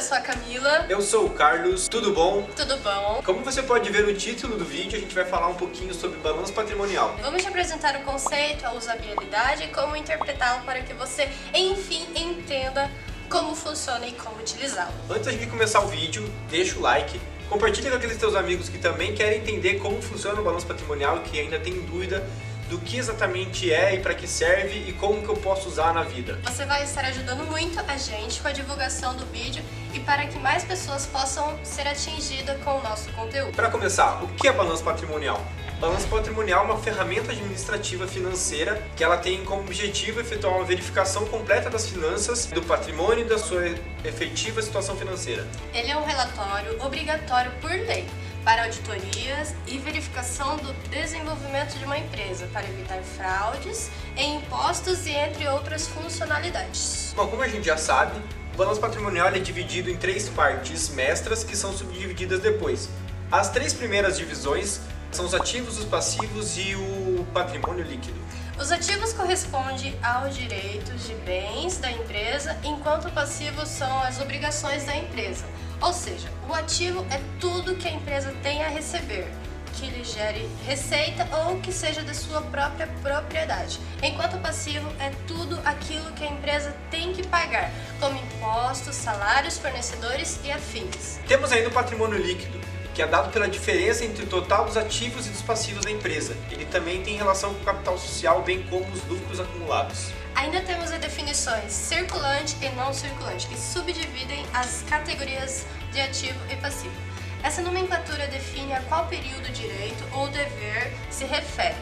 sou a Camila. Eu sou o Carlos, tudo bom? Tudo bom? Como você pode ver no título do vídeo, a gente vai falar um pouquinho sobre balanço patrimonial. Vamos te apresentar o conceito, a usabilidade e como interpretá-lo para que você, enfim, entenda como funciona e como utilizá-lo. Antes de começar o vídeo, deixa o like, compartilha com aqueles teus amigos que também querem entender como funciona o balanço patrimonial, que ainda tem dúvida do que exatamente é e para que serve e como que eu posso usar na vida. Você vai estar ajudando muito a gente com a divulgação do vídeo e para que mais pessoas possam ser atingidas com o nosso conteúdo. Para começar, o que é balanço patrimonial? Balanço patrimonial é uma ferramenta administrativa financeira que ela tem como objetivo efetuar uma verificação completa das finanças, do patrimônio e da sua efetiva situação financeira. Ele é um relatório obrigatório por lei para auditorias e verificação do desenvolvimento de uma empresa, para evitar fraudes em impostos e entre outras funcionalidades. Bom, como a gente já sabe, o balanço patrimonial é dividido em 3 partes mestras que são subdivididas depois. As 3 primeiras divisões são os ativos, os passivos e o patrimônio líquido. Os ativos correspondem aos direitos de bens da empresa, enquanto o passivo são as obrigações da empresa. Ou seja, o ativo é tudo que a empresa tem a receber, que lhe gere receita ou que seja da sua própria propriedade, enquanto o passivo é tudo aquilo que a empresa tem que pagar, como impostos, salários, fornecedores e afins. Temos ainda o patrimônio líquido, que é dado pela diferença entre o total dos ativos e dos passivos da empresa. Ele também tem relação com o capital social, bem como os lucros acumulados. Ainda temos as definições circulante e não circulante, que subdividem as categorias de ativo e passivo. Essa nomenclatura define a qual período, direito ou dever se refere,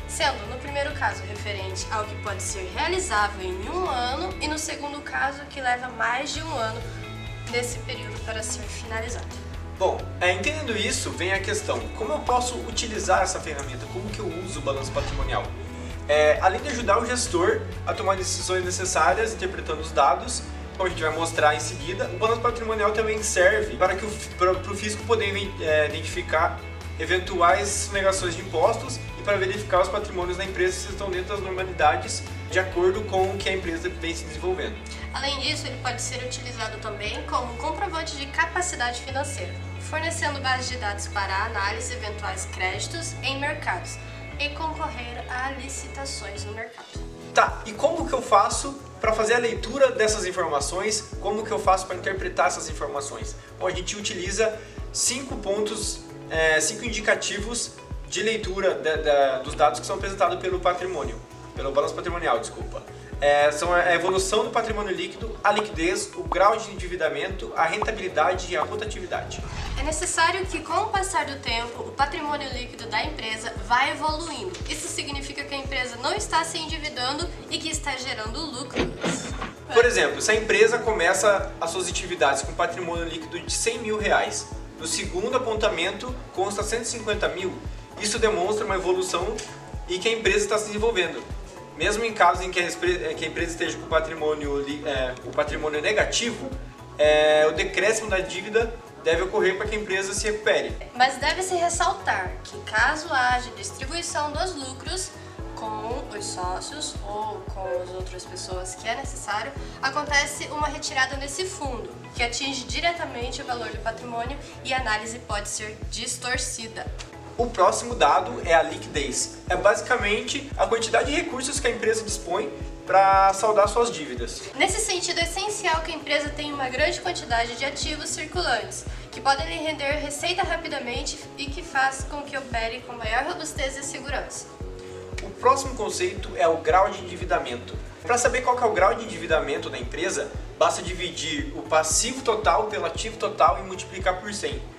sendo no primeiro caso referente ao que pode ser realizável em um ano e no segundo caso que leva mais de um ano nesse período para ser finalizado. Bom, entendendo isso, vem a questão, como eu posso utilizar essa ferramenta? Como que eu uso o balanço patrimonial? Além de ajudar o gestor a tomar decisões necessárias, interpretando os dados, como a gente vai mostrar em seguida, o balanço patrimonial também serve para o fisco poder identificar eventuais sonegações de impostos e para verificar os patrimônios da empresa se estão dentro das normalidades de acordo com o que a empresa vem se desenvolvendo. Além disso, ele pode ser utilizado também como comprovante de capacidade financeira, fornecendo bases de dados para análise de eventuais créditos em mercados e concorrer a licitações no mercado. Tá, e como que eu faço para fazer a leitura dessas informações? Como que eu faço para interpretar essas informações? Bom, a gente utiliza 5 pontos, 5 indicativos de leitura dos dados que são apresentados pelo balanço patrimonial, desculpa. São a evolução do patrimônio líquido, a liquidez, o grau de endividamento, a rentabilidade e a rotatividade. É necessário que, com o passar do tempo, o patrimônio líquido da empresa vá evoluindo. Isso significa que a empresa não está se endividando e que está gerando lucros. Por exemplo, se a empresa começa as suas atividades com patrimônio líquido de 100 mil reais, no segundo apontamento consta 150 mil, isso demonstra uma evolução e que a empresa está se desenvolvendo. Mesmo em casos em que a empresa esteja com o patrimônio negativo, o decréscimo da dívida deve ocorrer para que a empresa se recupere. Mas deve-se ressaltar que caso haja distribuição dos lucros com os sócios ou com as outras pessoas que é necessário, acontece uma retirada nesse fundo, que atinge diretamente o valor do patrimônio e a análise pode ser distorcida. O próximo dado é a liquidez. É basicamente a quantidade de recursos que a empresa dispõe para saldar suas dívidas. Nesse sentido, é essencial que a empresa tenha uma grande quantidade de ativos circulantes, que podem lhe render receita rapidamente e que faz com que opere com maior robustez e segurança. O próximo conceito é o grau de endividamento. Para saber qual que é o grau de endividamento da empresa, basta dividir o passivo total pelo ativo total e multiplicar por 100.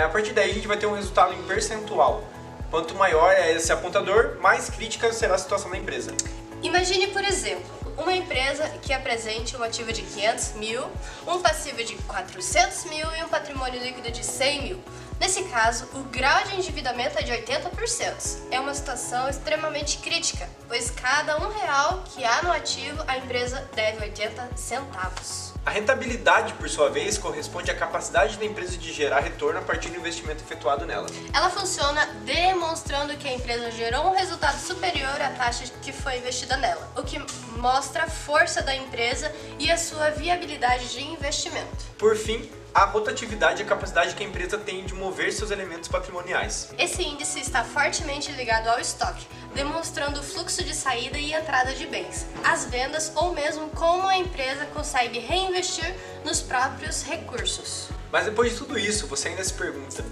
A partir daí a gente vai ter um resultado em percentual. Quanto maior é esse apontador, mais crítica será a situação da empresa. Imagine, por exemplo, uma empresa que apresente um ativo de 500 mil, um passivo de 400 mil e um patrimônio líquido de 100 mil. Nesse caso, o grau de endividamento é de 80%. É uma situação extremamente crítica, pois cada R$1 que há no ativo, a empresa deve 80 centavos. A rentabilidade, por sua vez, corresponde à capacidade da empresa de gerar retorno a partir do investimento efetuado nela. Ela funciona demonstrando que a empresa gerou um resultado superior à taxa que foi investida nela, o que mostra a força da empresa e a sua viabilidade de investimento. Por fim, a rotatividade é a capacidade que a empresa tem de mover seus elementos patrimoniais. Esse índice está fortemente ligado ao estoque, demonstrando o fluxo de saída e entrada de bens, as vendas ou mesmo como a empresa consegue reinvestir nos próprios recursos. Mas depois de tudo isso, você ainda se pergunta: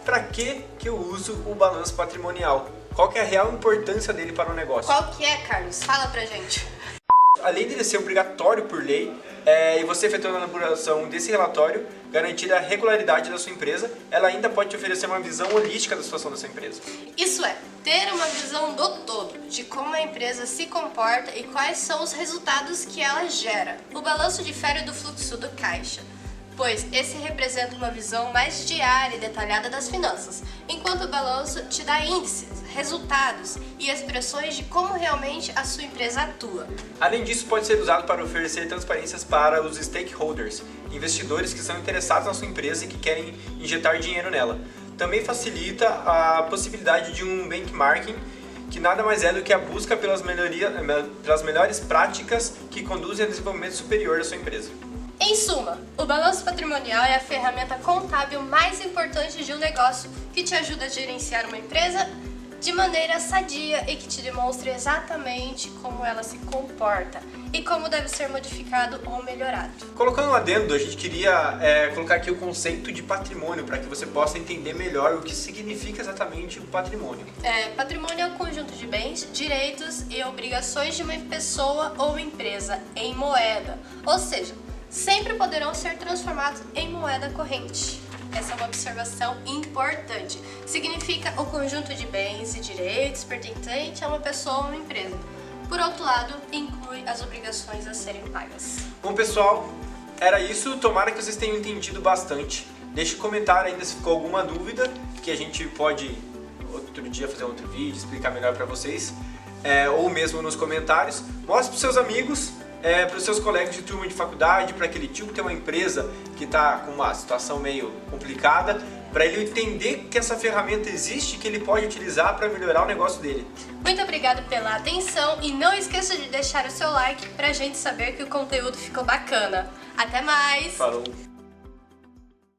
para que eu uso o balanço patrimonial? Qual que é a real importância dele para o negócio? Qual que é, Carlos? Fala pra gente. Além dele ser obrigatório por lei, e você efetuando a elaboração desse relatório, garantir a regularidade da sua empresa, ela ainda pode te oferecer uma visão holística da situação dessa empresa. Isso é, ter uma visão do todo, de como a empresa se comporta e quais são os resultados que ela gera. O balanço difere do fluxo do caixa, pois esse representa uma visão mais diária e detalhada das finanças, enquanto o balanço te dá índices, resultados e expressões de como realmente a sua empresa atua. Além disso, pode ser usado para oferecer transparências para os stakeholders, investidores que são interessados na sua empresa e que querem injetar dinheiro nela. Também facilita a possibilidade de um benchmarking, que nada mais é do que a busca pelas melhores práticas que conduzem ao desenvolvimento superior da sua empresa. Em suma, o balanço patrimonial é a ferramenta contábil mais importante de um negócio que te ajuda a gerenciar uma empresa de maneira sadia e que te demonstre exatamente como ela se comporta e como deve ser modificado ou melhorado. Colocando um adendo, a gente queria colocar aqui o conceito de patrimônio para que você possa entender melhor o que significa exatamente o patrimônio. Patrimônio é o conjunto de bens, direitos e obrigações de uma pessoa ou empresa em moeda, ou seja, sempre poderão ser transformados em moeda corrente. Essa é uma observação importante. Significa o conjunto de bens e direitos pertencentes a uma pessoa ou uma empresa. Por outro lado, inclui as obrigações a serem pagas. Bom, pessoal, era isso. Tomara que vocês tenham entendido bastante. Deixe um comentário ainda se ficou alguma dúvida, que a gente pode outro dia fazer outro vídeo, explicar melhor para vocês, ou mesmo nos comentários. Mostre para os seus amigos, para os seus colegas de turma de faculdade, para aquele tio que tem uma empresa que está com uma situação meio complicada, para ele entender que essa ferramenta existe e que ele pode utilizar para melhorar o negócio dele. Muito obrigado pela atenção e não esqueça de deixar o seu like para a gente saber que o conteúdo ficou bacana. Até mais! Falou!